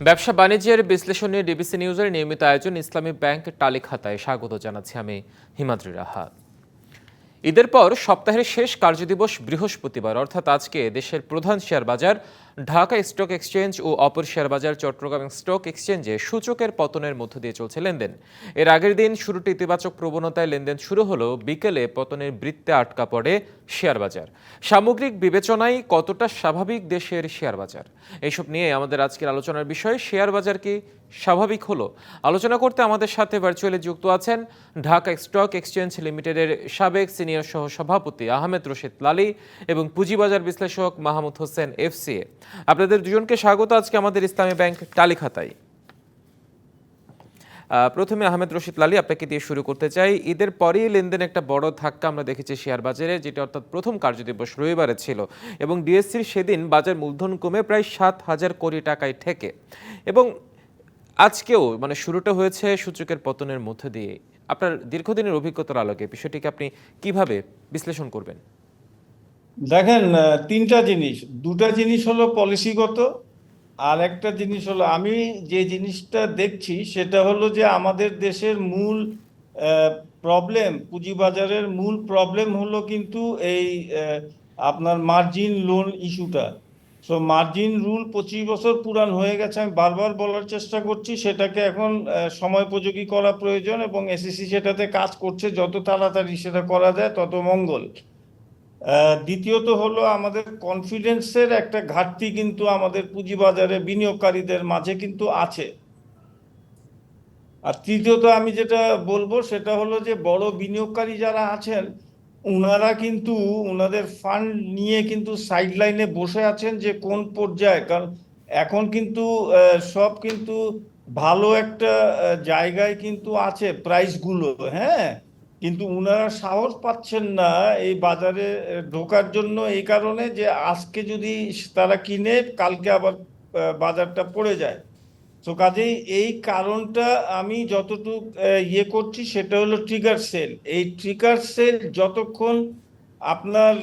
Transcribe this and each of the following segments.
ব্যবসা বাণিজ্যের বিশ্লেষণ নিয়ে ডিবিসি নিউজের নিয়মিত আয়োজন ইসলামী ব্যাংক টালি খাতায় স্বাগত জানাচ্ছি আমি হিমাদ্রি রাহা। ঈদের পর সপ্তাহের শেষ কার্যদিবস বৃহস্পতিবার অর্থাৎ আজকে দেশের প্রধান শেয়ার বাজার ঢাকা স্টক এক্সচেঞ্জ ও অপর শেয়ার বাজার চট্টগ্রাম স্টক এক্সচেঞ্জে সূচকের পতনের মধ্য দিয়ে চলছে লেনদেন। এর আগের দিন শুরুতে ইতিবাচক প্রবণতায় লেনদেন শুরু হলেও বিকেলে পতনের বৃত্তে আটকা পড়ে শেয়ার বাজার। সামগ্রিক বিবেচনায় কতটা স্বাভাবিক দেশের শেয়ার বাজার, এইসব নিয়ে আমাদের আজকের আলোচনার বিষয়। শেয়ার বাজার কি স্বাভাবিক হলো? আলোচনা করতে আমাদের সাথে ভার্চুয়ালি যুক্ত আছেন ঢাকা স্টক এক্সচেঞ্জ লিমিটেডের সাবেক সিনিয়র সহ সভাপতি আহমেদ রশিদ লালী এবং পুঁজিবাজার বিশ্লেষক মাহমুদ হোসেন এফসিএ। আপনাদের দুজনকে স্বাগত আজকে আমাদের ইসলামী ব্যাংক টালি খাতায়। প্রথমে আহমেদ রশিদ লালী, আপনাকে দিয়ে শুরু করতে চাই। ঈদের পরেই লেনদেন একটা বড় ধাক্কা আমরা দেখেছি শেয়ার বাজারে, যেটা অর্থাৎ প্রথম কার্যদিবস রবিবারে ছিল এবং ডিএসসির সেদিন বাজার মূলধন কমে প্রায় 7,000 কোটি টাকায় ঠেকে এবং আজকেও শুরুটা হয়েছে সূচকের পতনের মধ্য দিয়ে। আপনার দীর্ঘদিনের অভিজ্ঞতার আলোকে বিষয়টিকে আপনি কিভাবে বিশ্লেষণ করবেন? দেখেন, তিনটা জিনিস, দুটা জিনিস হলো পলিসিগত, আর একটা জিনিস হলো আমি যে জিনিসটা দেখছি সেটা হলো যে আমাদের দেশের মূল প্রবলেম, পুঁজিবাজারের মূল প্রবলেম হলো কিন্তু এই আপনার মার্জিন লোন ইস্যুটা। সো মার্জিন রুল 25 বছর পুরান হয়ে গেছে। আমি বারবার বলার চেষ্টা করছি সেটাকে এখন সময়োপযোগী করা প্রয়োজন এবং এসিসি সেটাতে কাজ করছে। যত তাড়াতাড়ি সেটা করা যায় তত মঙ্গল। দ্বিতীয়ত হলো আমাদের কনফিডেন্সের একটা ঘাটতি কিন্তু আমাদের পুঁজিবাজারে বিনিয়োগকারীদের মাঝে কিন্তু আছে। আর তৃতীয়ত আমি যেটা বলবো সেটা হলো যে বড় বিনিয়োগকারী যারা আছেন ওনারা কিন্তু ওনাদের ফান্ড নিয়ে কিন্তু সাইড লাইনে বসে আছেন যে কোন পর্যায়ে, কারণ এখন কিন্তু সব কিন্তু ভালো একটা জায়গায় কিন্তু আছে প্রাইসগুলো, হ্যাঁ, কিন্তু ওনারা সাহস পাচ্ছেন না এই বাজারে ঢোকার জন্য, এই কারণে যে আজকে যদি তারা কিনে কালকে আবার বাজারটা পড়ে যায়। তো কাজেই এই কারণটা আমি যতটুক ইয়ে করছি সেটা হলো ট্রিগার সেল। এই ট্রিগার সেল যতক্ষণ আপনার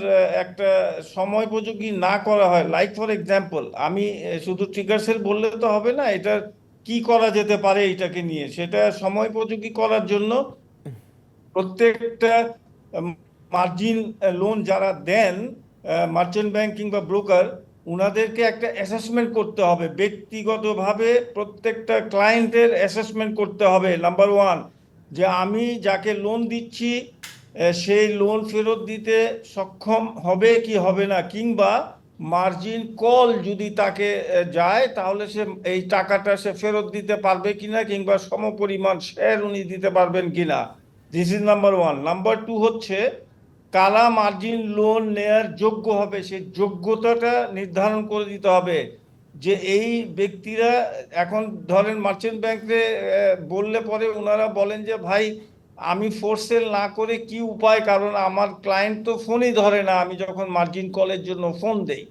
একটা সময়োপযোগী না করা হয়, লাইক ফর এক্সাম্পল আমি শুধু ট্রিগার সেল বললে তো হবে না, এটা কি করা যেতে পারে এটাকে নিয়ে, সেটা সময়োপযোগী করার জন্য প্রত্যেকটা মার্জিন লোন যারা দেন, মার্চেন্ট ব্যাংক কিংবা ব্রোকার, উনাদেরকে একটা অ্যাসেসমেন্ট করতে হবে ব্যক্তিগতভাবে, প্রত্যেকটা ক্লায়েন্টের অ্যাসেসমেন্ট করতে হবে। নাম্বার ওয়ান, যে আমি যাকে লোন দিচ্ছি সেই লোন ফেরত দিতে সক্ষম হবে কি হবে না, কিংবা মার্জিন কল যদি তাকে যায় তাহলে সে এই টাকাটা সে ফেরত দিতে পারবে কিনা, কিংবা সমপরিমাণ শেয়ার উনি দিতে পারবেন কিনা। This is number one. Number two হচ্ছে কারা মার্জিন লোন নেয়ার যোগ্য হবে, সেই যোগ্যতাটা নির্ধারণ করে দিতে হবে। যে এই ব্যক্তিরা, এখন ধরেন মার্চেন্ট ব্যাংকে বললে পরে ওনারা বলেন যে ভাই আমি ফোর্স সেল না করে কি উপায়, কারণ আমার ক্লায়েন্ট তো ফোনই ধরে না আমি যখন মার্জিন কলের জন্য ফোন দেই।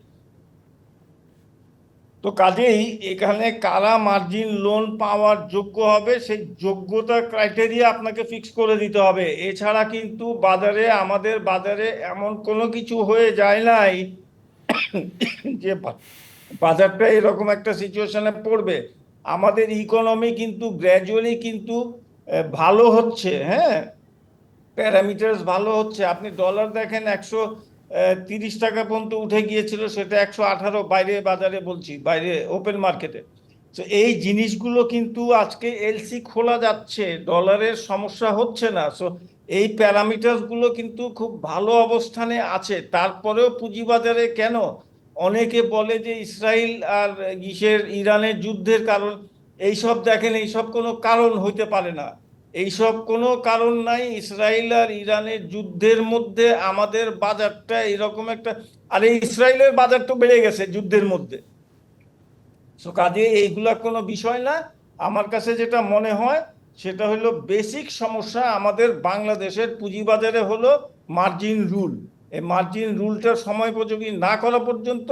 তো কাজেই এখানে কারা মার্জিন লোন পাওয়ার যোগ্য হবে সেই যোগ্যতা ক্রাইটেরিয়া আপনাকে ফিক্স করে দিতে হবে। এছাড়া কিন্তু বাজারে, আমাদের বাজারে এমন কোনো কিছু হয়ে যায় নাই যে বাজারটা এরকম একটা সিচুয়েশনে পড়বে। আমাদের ইকোনমি কিন্তু গ্র্যাজুয়ালি কিন্তু ভালো হচ্ছে, হ্যাঁ, প্যারামিটার্স ভালো হচ্ছে। আপনি ডলার দেখেন 130 টাকা পর্যন্ত উঠে গিয়েছিল, সেটা 118 বাইরে বাজারে, বলছি বাইরে ওপেন মার্কেটে। তো এই জিনিসগুলো কিন্তু আজকে এলসি খোলা যাচ্ছে, ডলারের সমস্যা হচ্ছে না। সো এই প্যারামিটারসগুলো কিন্তু খুব ভালো অবস্থানে আছে। তারপরেও পুঁজিবাজারে কেন অনেকে বলে যে ইসরায়েল আর ইরানের যুদ্ধের কারণ, এইসব দেখেন এইসব কোনো কারণ হইতে পারে না। এইসব কোনো কারণ নাই। ইসরায়েল আর ইরানের যুদ্ধের মধ্যে আমাদের বাজারটা এরকম একটা, আরে ইসরায়েলের বাজার তো বেড়ে গেছে যুদ্ধের মধ্যে। সো কাজে এইগুলা কোনো বিষয় না। আমার কাছে যেটা মনে হয় সেটা হলো বেসিক সমস্যা আমাদের বাংলাদেশের পুঁজিবাজারে হলো মার্জিন রুল। এই মার্জিন রুলটা সময়োপযোগী না করা পর্যন্ত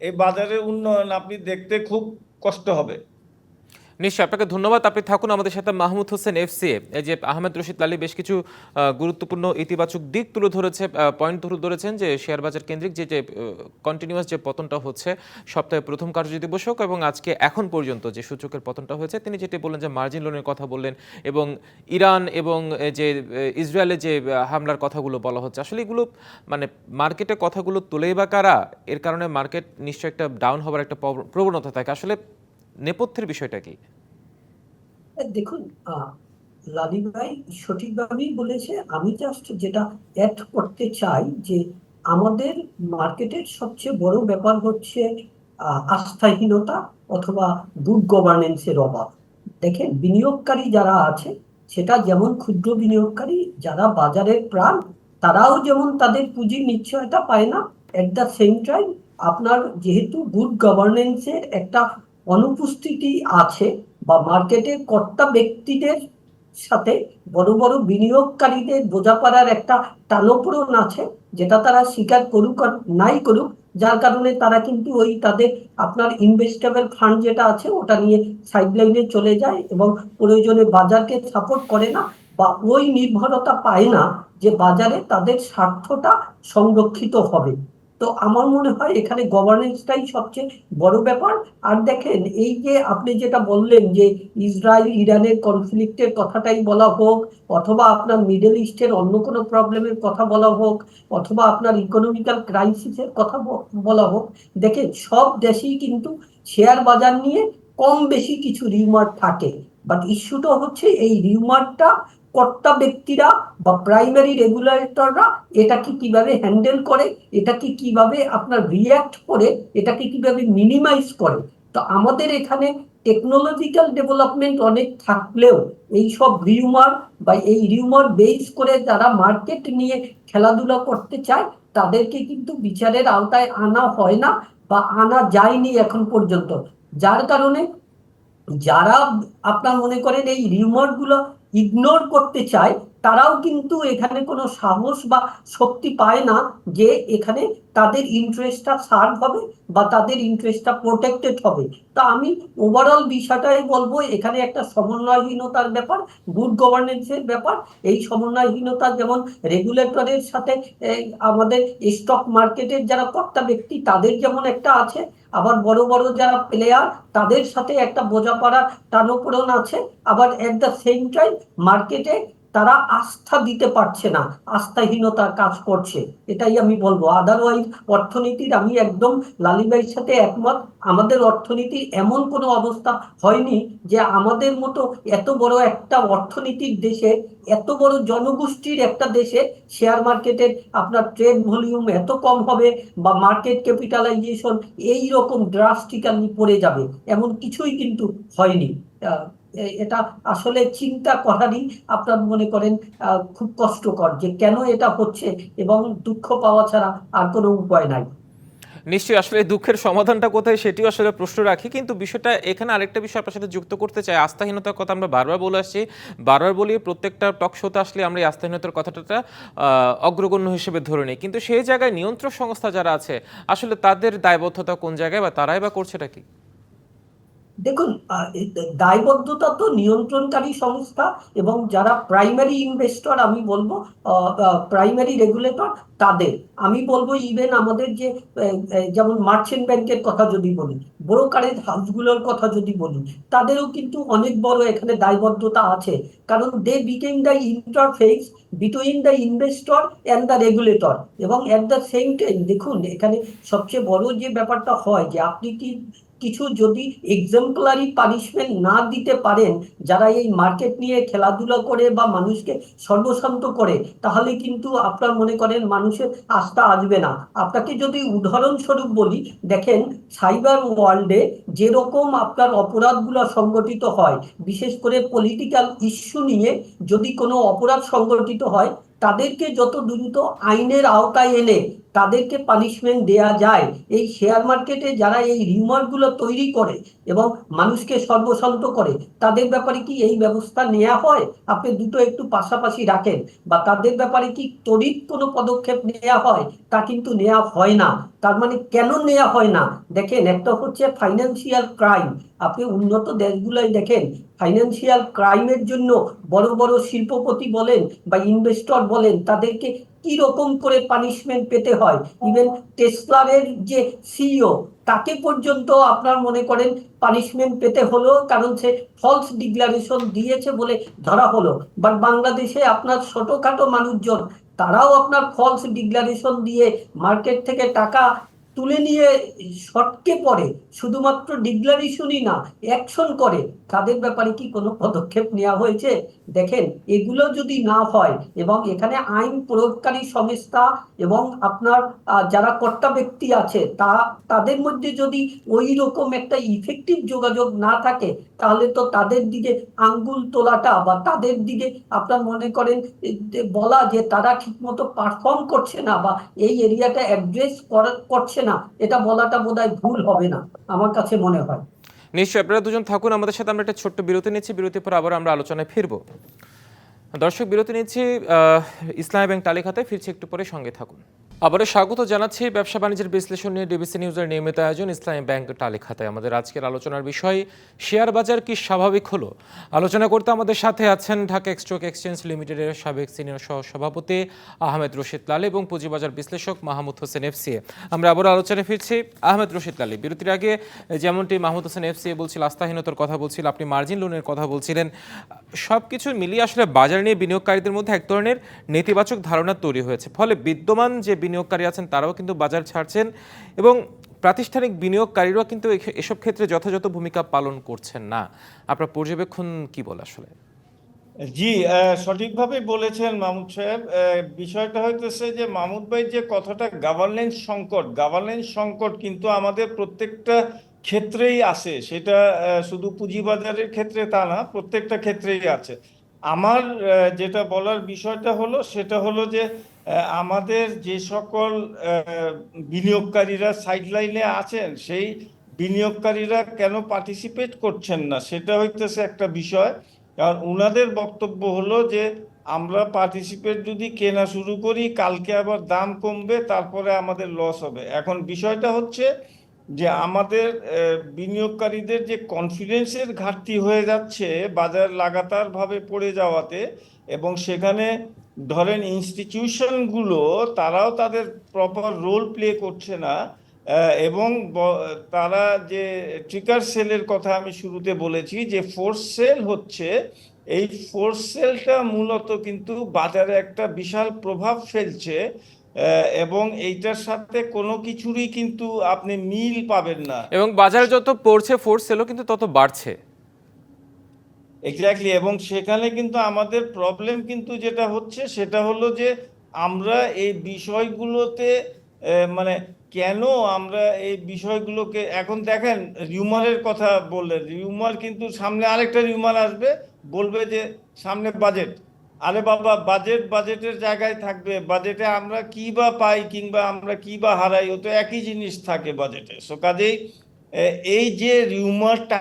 এই বাজারের উন্নয়ন আপনি দেখতে খুব কষ্ট হবে। নিশ্চয়ই, আপনাকে ধন্যবাদ। আপনি থাকুন আমাদের সাথে। মাহমুদ হোসেন, এফসিএ। এই যে আহমেদ রশিদ লালী বেশ কিছু গুরুত্বপূর্ণ ইতিবাচক দিক তুলে ধরেছে, পয়েন্ট তুলে ধরেছেন যে শেয়ার বাজার কেন্দ্রিক যে যে কন্টিনিউয়াস যে পতনটা হচ্ছে সপ্তাহে প্রথম কার্যদিবস হোক এবং আজকে এখন পর্যন্ত যে সূচকের পতনটা হয়েছে, তিনি যেটি বললেন যে মার্জিন লোনের কথা বললেন এবং ইরান এবং যে ইসরায়েলের যে হামলার কথাগুলো বলা হচ্ছে, আসলে এগুলো মানে মার্কেটে কথাগুলো তোলেই বা কারা? এর কারণে মার্কেট নিশ্চয়ই একটা ডাউন হবার একটা প্রবণতা থাকে। আসলে নেপথ্যের বিষয়টা কি? দেখুন, লালি ভাই সঠিকভাবেই বলেছে। আমি জাস্ট যেটা অ্যাড করতে চাই যে আমাদের মার্কেটের সবচেয়ে বড় ব্যাপার হচ্ছে আস্থাহীনতা অথবা গুড গভর্নেন্সের অভাব। দেখেন, বিনিয়োগকারী যারা আছে, সেটা যেমন ক্ষুদ্র বিনিয়োগকারী যারা বাজারের প্রাণ, তারাও যেমন তাদের পুঁজির নিশ্চয়তা পায় না, এট দ্য সেম টাইম আপনার যেহেতু গুড গভর্নেন্সের একটা অনুপস্থিতি আছে বা মার্কেটে কর্তা ব্যক্তিদের সাথে বড় বড় বিনিয়োগকারীদের বোঝাপড়ার একটা টানাপোড়েন আছে, যেটা তারা স্বীকার করুক আর নাই করুক, যার কারণে তারা কিন্তু ওই তাদের আপনার ইনভেস্টেবল ফান্ড যেটা আছে ওটা নিয়ে সাইডলাইনে চলে যায় এবং প্রয়োজনে বাজারকে সাপোর্ট করে না বা ওই নির্ভরতা পায় না যে বাজারে তাদের স্বার্থটা সংরক্ষিত হবে। তো আমার মনে হয় এখানে গভর্নেন্সটাই সবচেয়ে বড় ব্যাপার। আর দেখেন, এই যে আপনি যেটা বললেন যে ইসরায়েল ইরানের কনফ্লিক্টের কথাটাই বলা হোক, অথবা আপনার মিডল ইস্টের অন্য কোনো প্রবলেমের কথা বলা হোক, অথবা আপনার ইকোনমিক্যাল ক্রাইসিসের কথা বলা হোক, দেখেন সব দেশেই কিন্তু শেয়ার বাজার নিয়ে কম বেশি কিছু রিউমার থাকে। বাট ইস্যুটা হচ্ছে এই রিউমারটা কর্তা ব্যক্তিরা বা প্রাইমারি রেগুলেটররা এটাকে কিভাবে হ্যান্ডেল করে, এটাকে কিভাবে আপনার রিয়্যাক্ট করে, এটাকে কিভাবে মিনিমাইজ করে। তো আমাদের এখানে টেকনোলজিক্যাল ডেভেলপমেন্ট অনেক থাকলেও এই সব রিউমার বা এই রিউমার বেস করে যারা মার্কেট নিয়ে খেলাধুলা করতে চায়, তাদেরকে কিন্তু বিচারের আওতায় আনা হয় না বা আনা যায়নি এখন পর্যন্ত। যার কারণে যারা আপনার মনে করেন এই রিউমার গুলো ইগনোর করতে চায়, তারাও কিন্তু এখানে কোনো সাহস বা শক্তি পায় না যে এখানে তাদের ইন্টারেস্টটা সার্ভ হবে বা তাদের ইন্টারেস্টটা প্রোটেক্টেড হবে। তা আমি ওভারঅল বিষয়টাই বলবো, এখানে একটা সমন্বয়হীনতার ব্যাপার, গুড গভর্নেন্সের ব্যাপার। এই সমন্বয়হীনতা যেমন রেগুলেটরের সাথে আমাদের স্টক মার্কেটের যারা কর্তা ব্যক্তি তাদের যেমন একটা আছে, আবার বড় বড় যারা প্লেয়ার তাদের সাথে একটা বোঝাপড়ার টানাপোড়েন আছে। আবার এট দ্য সেম টাইম মার্কেটে তারা আস্থা দিতে পারছে না, আস্থাহীনতা কাজ করছে, এটাই আমি বলবো। আদারওয়াইজ অর্থনীতির আমি একদম লালিবাইয়ের সাথে একমত। আমাদের অর্থনীতির এমন কোনো অবস্থা হয়নি যে আমাদের মতো এত বড় একটা অর্থনীতির দেশে, এত বড় জনগোষ্ঠীর একটা দেশে শেয়ার মার্কেটের আপনার ট্রেড ভলিউম এত কম হবে বা মার্কেট ক্যাপিটালাইজেশন এই রকম ড্রাস্টিক্যালি পড়ে যাবে, এমন কিছুই কিন্তু হয়নি। এটা আসলে চিন্তা করারই আপনার মনে করেন খুব কষ্টকর যে কেন এটা হচ্ছে, এবং দুঃখ পাওয়া ছাড়া আর কোনো উপায় নাই। নিশ্চয়ই, আসলে এই দুঃখের সমাধানটা কোথায় সেটিও আসলে প্রশ্ন রাখি, কিন্তু বিষয়টা এখানে আরেকটা বিষয় আপনার সাথে যুক্ত করতে চাই। আস্থাহীনতার কথা আমরা বারবার বলে আসছি, বারবার বলি, প্রত্যেকটা টক শোতে আসলে আমরা এই আস্থাহীনতার কথাটা অগ্রগণ্য হিসেবে ধরে নিই, কিন্তু সেই জায়গায় নিয়ন্ত্রক সংস্থা যারা আছে আসলে তাদের দায়বদ্ধতা কোন জায়গায় বা তারাই বা করছেটা কি? দেখুন, দায়বদ্ধতা তো নিয়ন্ত্রণকারী সংস্থা এবং যারা প্রাইমারি ইনভেস্টর, আমি বলবো প্রাইমারি রেগুলেটর, তাদের। আমি বলবো ইভেন আমাদের যে যেমন মার্চেন্ট ব্যাংকের কথা যদি বলি, ব্রোকারেজ হাউসগুলোর কথা যদি বলি, তাদেরও কিন্তু অনেক বড় এখানে দায়বদ্ধতা আছে। কারণ they became the interface between the investor and the regulator. এবং অ্যাট দ্য সেম টাইম দেখুন, এখানে সবচেয়ে বড় যে ব্যাপারটা হয় যে আপনি কি কিছু যদি এক্সাম্পলারি পানিশমেন্ট না দিতে পারেন যারা এই মার্কেট নিয়ে খেলাধুলা করে বা মানুষকে সর্বশান্ত করে, তাহলে কিন্তু আপনার মনে করেন মানুষের আস্থা আসবে না। আপনাকে যদি উদাহরণস্বরূপ বলি, দেখেন সাইবার ওয়ার্ল্ডে যেরকম আপনার অপরাধগুলো সংগঠিত হয়, বিশেষ করে পলিটিক্যাল ইস্যু নিয়ে যদি কোনো অপরাধ সংগঠিত হয়, তাদেরকে যত দ্রুত আইনের আওতায় এনে তাদেরকে পানিশমেন্ট দেয়া যায়। এই শেয়ার মার্কেটে যারা এই রিউমারগুলো তৈরি করে এবং মানুষকে সর্বশান্ত করে, তাদের ব্যাপারে কি এই ব্যবস্থা নেওয়া হয়? আপনি দুটো একটু পাশাপাশি রাখেন। বা তাদের ব্যাপারে কি তড়িৎ কোনো পদক্ষেপ নেওয়া হয়? তা কিন্তু নেওয়া হয় না। তার মানে কেন নেওয়া হয় না? দেখেন, একটা হচ্ছে ফাইন্যান্সিয়াল ক্রাইম। আপনি উন্নত দেশগুলোয় দেখেন, ফাইন্যান্সিয়াল ক্রাইমের জন্য বড় বড় শিল্পপতি বলেন বা ইনভেস্টর বলেন, তাদেরকে কি রকম করে পানিশমেন্ট পেতে হয়। ইভেন টেসলার যে সিইও, তাকে পর্যন্ত আপনার মনে করেন পানিশমেন্ট পেতে হলো, কারণ সে ফলস ডিক্লারেশন দিয়েছে বলে ধরা হলো। বাট বাংলাদেশে আপনার ছোটখাটো মানুষজন, তারাও আপনার ফলস ডিক্লারেশন দিয়ে মার্কেট থেকে টাকা তুলে নিয়ে শর্টকে পড়ে। শুধুমাত্র ডিক্লারেশনই না, অ্যাকশন করে। তাদের ব্যাপারে কি কোনো পদক্ষেপ নেওয়া হয়েছে? দেখেন, এগুলো যদি না হয় এবং এখানে আইন প্রয়োগকারী সংস্থা এবং আপনার যারা কর্তা ব্যক্তি আছে, তাদের মধ্যে যদি ওই রকম একটা ইফেক্টিভ যোগাযোগ না থাকে, তাহলে তো তাদের দিকে আঙ্গুল তোলাটা বা তাদের দিকে আপনার মনে করেন বলা যে তারা ঠিকমতো পারফর্ম করছে না বা এই এরিয়াটা অ্যাড্রেস করছে না, এটা বলাটা বোধহয় ভুল হবে না, আমার কাছে মনে হয়। নিশ্চয়ই, আপনারা দুজন থাকুন আমাদের সাথে। আমরা একটা ছোট্ট বিরতি নিচ্ছি, বিরতির পর আবার আমরা আলোচনায় ফিরবো। দর্শক, বিরতি নিচ্ছি। ইসলামী ব্যাংক টালি খাতায় ফিরছি একটু পরে, সঙ্গে থাকুন। আবারও স্বাগত জানাচ্ছি ব্যবসা বাণিজ্যের বিশ্লেষণ নিয়ে ডিবিসি নিউজের নিয়মিত আয়োজন ইসলামী ব্যাংক টালি খাতায়। আমাদের আজকের আলোচনার বিষয়, শেয়ার বাজার কি স্বাভাবিক হলো? আলোচনা করতে আমাদের সাথে আছেন ঢাকা স্টক এক্সচেঞ্জ লিমিটেডের সাবেক সিনিয়র সহ সভাপতি আহমেদ রশিদ লালী এবং পুঁজিবাজার বিশ্লেষক মাহমুদ হোসেন এফসিএ। আমরা আবারও আলোচনায় ফিরছি। আহমেদ রশিদ লালী, বিরতির আগে যেমনটি মাহমুদ হোসেন এফসিএ বলছিল, আস্থাহীনতার কথা বলছিল, আপনি মার্জিন লোনের কথা বলছিলেন। সব কিছু মিলিয়ে আসলে বাজার নিয়ে বিনিয়োগকারীদের মধ্যে এক ধরনের নেতিবাচক ধারণা তৈরি হয়েছে। ফলে বিদ্যমান যে বিনিয়োগকারী আছেন তারাও কিন্তু বাজার ছাড়ছেন এবং প্রাতিষ্ঠানিক বিনিয়োগকারীরাও কিন্তু এসব ক্ষেত্রে যথাযথ ভূমিকা পালন করছেন না। আপনার পর্যবেক্ষণ কি বলে আসলে? জি, সঠিকভাবে বলেছেন মাহমুদ সাহেব। বিষয়টা হইতেছে যে মাহমুদ ভাই যে কথাটা, গাভার্নেন্স সংকট কিন্তু আমাদের প্রত্যেকটা ক্ষেত্রেই আছে। সেটা শুধু পুঁজিবাজারের ক্ষেত্রে তা না, প্রত্যেকটা ক্ষেত্রেই আছে। আমার যেটা বলার বিষয়টা হলো, সেটা হলো যে আমাদের যে সকল বিনিয়োগকারীরা সাইডলাইনে আছেন, সেই বিনিয়োগকারীরা কেন পার্টিসিপেট করছেন না, সেটা হইতেছে একটা বিষয়। কারণ উনাদের বক্তব্য হলো যে আমরা পার্টিসিপেট যদি কেনা শুরু করি, কালকে আবার দাম কমবে, তারপরে আমাদের লস হবে। এখন বিষয়টা হচ্ছে যে আমাদের বিনিয়োগকারীদের যে কনফিডেন্সের ঘাটতি হয়ে যাচ্ছে বাজার লাগাতার ভাবে পড়ে যাওয়াতে, এবং সেখানে ধরেন ইনস্টিটিউশনগুলো তারাও তাদের প্রপার রোল প্লে করছে না। এবং তারা যে ট্রিগার সেলের কথা আমি শুরুতে বলেছি, যে ফোর্স সেল হচ্ছে, এই ফোর্স সেলটা মূলত কিন্তু বাজারে একটা বিশাল প্রভাব ফেলছে। এবং এইটার সাথে কোনো কিছুরই কিন্তু আপনি মিল পাবেন না। এবং বাজারে যত পড়ছে ফোর্স সেলও কিন্তু তত বাড়ছে। এক্স্যাক্টলি। এবং সেখানে কিন্তু আমাদের প্রবলেম কিন্তু যেটা হচ্ছে, সেটা হলো যে আমরা এই বিষয়গুলোতে মানে কেন আমরা এই বিষয়গুলোকে, এখন দেখেন রিউমারের কথা বললেন, রিউমার কিন্তু সামনে আরেকটা রিউমার আসবে, বলবে যে সামনে বাজেট। আরে বাবা, বাজেটের জায়গায় থাকবে, বাজেটে আমরা কি বা পাই কিংবা আমরা কি বা হারাই, ও তো একই জিনিস থাকে বাজেটে। সো কাজেই এই যে রিউমারটা,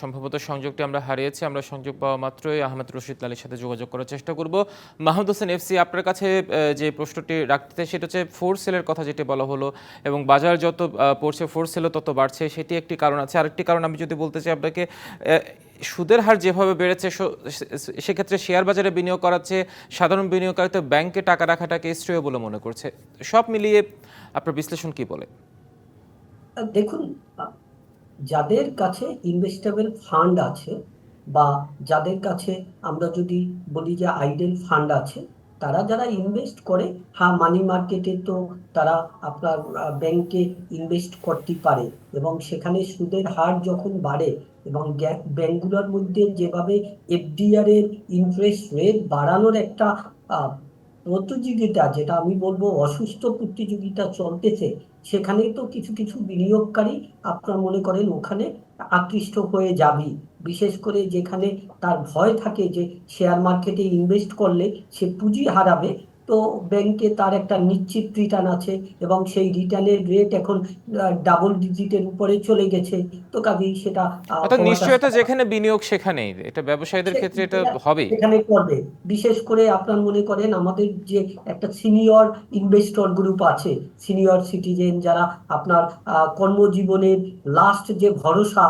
সম্ভবত সংযোগটি আমরা হারিয়েছি। আমরা সংযোগ পাওয়া মাত্রই আহমেদ রশিদ লালীর সাথে যোগাযোগ করার চেষ্টা করব। মাহমুদ হোসেন এফসি, আপনার কাছে যে প্রশ্নটি রাখতে চাই সেটা হচ্ছে ফোর্স সেলের কথা যেটি বলা হলো, এবং বাজার যত পড়ছে ফোর্স সেলও তত বাড়ছে, সেটি একটি কারণ আছে। আরেকটি কারণ আমি যদি বলতে চাই আপনাকে, সুদের হার যেভাবে বেড়েছে, সেক্ষেত্রে শেয়ার বাজারে বিনিয়োগ করাচ্ছে সাধারণ বিনিয়োগকারী তো ব্যাংকে টাকা রাখাটাকে শ্রেয় বলে মনে করছে। সব মিলিয়ে আপনার বিশ্লেষণ কি বলে? দেখুন, যাদের কাছে ইনভেস্টেবল ফান্ড আছে বা যাদের কাছে আমরা যদি বলি যে আইডেল ফান্ড আছে, তারা যারা ইনভেস্ট করে, হ্যাঁ, মানি মার্কেটে তো তারা আপনার ব্যাংকে ইনভেস্ট করতে পারে এবং সেখানে সুদের হার যখন বাড়ে এবং ব্যাংকগুলোর মধ্যে যেভাবে এফডিআর এর ইন্টারেস্ট রেট বাড়ানোর একটা প্রতিযোগিতা, যেটা আমি বলবো অসুস্থ প্রতিযোগিতা চলতেছে, সেখানে তো কিছু কিছু বিনিয়োগকারী আপনার মনে করেন ওখানে আকৃষ্ট হয়ে যাবে, বিশেষ করে যেখানে তার ভয় থাকে যে শেয়ার মার্কেটে ইনভেস্ট করলে সে পুঁজি হারাবে। তো ব্যাংকে তার একটা নিশ্চিত রিটার্ন আছে এবং সেই রিটার্নের রেট এখন ডাবল ডিজিটের উপরে চলে গেছে। তো কাজেই সেটা অর্থাৎ হওয়াটা নিশ্চয়তা স্বাভাবিক। যেখানে বিনিয়োগ সেখানেই, এটা ব্যবসায়ীদের ক্ষেত্রে এটা হবেই। এখানে করবে, বিশেষ করে আপনার মনে করেন আমাদের যে একটা সিনিয়র ইনভেস্টর গ্রুপ আছে, সিনিয়র সিটিজেন যারা আপনার কর্মজীবনের লাস্ট যে ভরসা,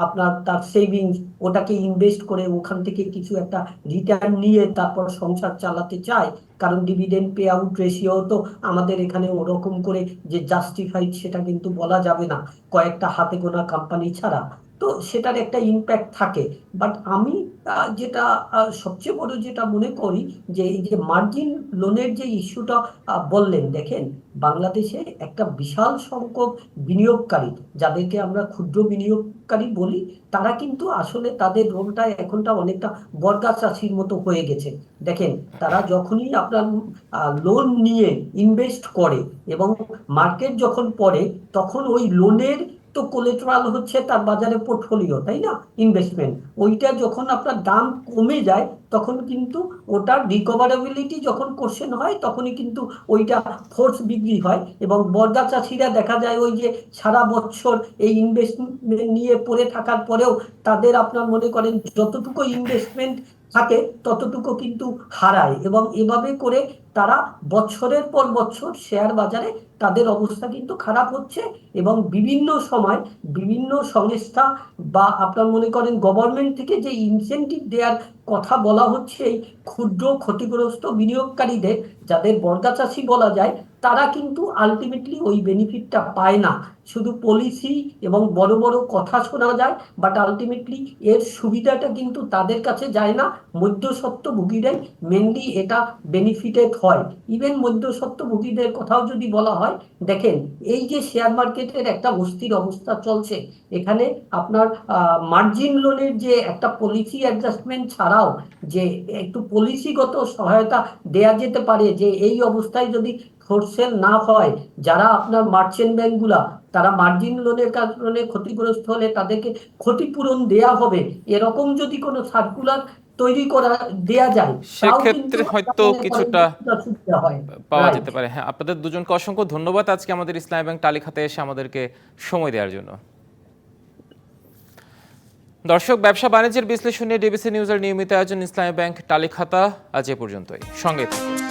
আপনার তার সেভিংস ওটাকে ইনভেস্ট করে ওখান থেকে কিছু একটা রিটার্ন নিয়ে তারপর সংসার চালাতে চায়। কারণ ডিভিডেন্ড পে আউট রেশিও তো আমাদের এখানে ওরকম করে যে জাস্টিফাইড সেটা কিন্তু বলা যাবে না, কয়েকটা হাতে গোনা কোম্পানি ছাড়া। তো সেটার একটা ইম্প্যাক্ট থাকে। বাট আমি যেটা সবচেয়ে বড় যেটা মনে করি, যে এই যে মার্জিন লোনের যে ইস্যুটা বললেন, দেখেন বাংলাদেশে একটা বিশাল সংখ্যক বিনিয়োগকারী, যাদেরকে আমরা ক্ষুদ্র বিনিয়োগকারী বলি, তারা কিন্তু আসলে তাদের রোলটা এখনটা অনেকটা বর্গা চাষির মতো হয়ে গেছে। দেখেন, তারা যখনই আপনার লোন নিয়ে ইনভেস্ট করে এবং মার্কেট যখন পড়ে, তখন ওই লোনের তো কোলেটারাল হচ্ছে তার বাজারে পোর্টফোলিও, তাই না, ইনভেস্টমেন্ট। ওইটা যখন আপনার দাম কমে যায়, তখন কিন্তু ওটার রিকভারেবিলিটি যখন কোশ্চেন হয়, তখনই কিন্তু ওইটা ফোর্স বিক্রি হয় এবং বর্গা চাষিরা দেখা যায় ওই যে সারা বছর এই ইনভেস্টমেন্ট নিয়ে পড়ে থাকার পরেও তাদের আপনার মনে করেন যতটুকু ইনভেস্টমেন্ট থাকে ততটুকু কিন্তু হারায়, এবং এভাবে করে তারা বছরের পর বছর শেয়ার বাজারে তাদের অবস্থা কিন্তু খারাপ হচ্ছে। এবং বিভিন্ন সময় বিভিন্ন সংস্থা বা আপনার মনে করেন গভর্নমেন্ট থেকে যে ইনসেনটিভ দেওয়ার কথা বলা হচ্ছে এই ক্ষুদ্র ক্ষতিগ্রস্ত বিনিয়োগকারীদের, যাদের বর্গা চাষী বলা যায়, তারা কিন্তু আলটিমেটলি ওই বেনিফিটটা পায় না। শুধু পলিসি এবং বড় বড় কথা শোনা যায়, বাট আলটিমেটলি এর সুবিধাটা কিন্তু তাদের কাছে যায় না। মধ্যস্বত্বভোগীরাই মেনলি এটা বেনিফিটেড হয়। ইভেন মধ্যস্বত্বভোগীদের কথাও যদি বলা হয়, দেখেন এই যে শেয়ার মার্কেটের একটা অস্থির অবস্থা চলছে, এখানে আপনার মার্জিন লোনের যে একটা পলিসি অ্যাডজাস্টমেন্ট ছাড়াও যে একটু পলিসিগত সহায়তা দেয়া যেতে পারে, যে এই অবস্থায় যদি ফোরসেল না হয়, যারা আপনার মার্চেন্ট ব্যাংকগুলা তারা মার্জিন লোনের কারণে ক্ষতিগ্রস্ত হলে তাদেরকে ক্ষতিপূরণ দেয়া হবে, এরকম যদি কোনো সার্কুলার তৈরি করা দেয়া যায়, তাও কিন্তু সেক্ষেত্রে হয়তো কিছুটা সুবিধা হয়। পাওয়া রাইট। যেতে পারে। হ্যাঁ, আপনাদের দুজনকে অসংখ্য ধন্যবাদ আজকে আমাদের ইসলামী ব্যাংক টালি খাতে এসে আমাদেরকে সময় দেওয়ার জন্য। দর্শক, ব্যবসা বাণিজ্যের বিশ্লেষণ নিয়ে ডিবিসি নিউজের নিয়মিত আয়োজন ইসলামী ব্যাংক টালি খাতা আজ এ পর্যন্তই। সঙ্গে থাকুন।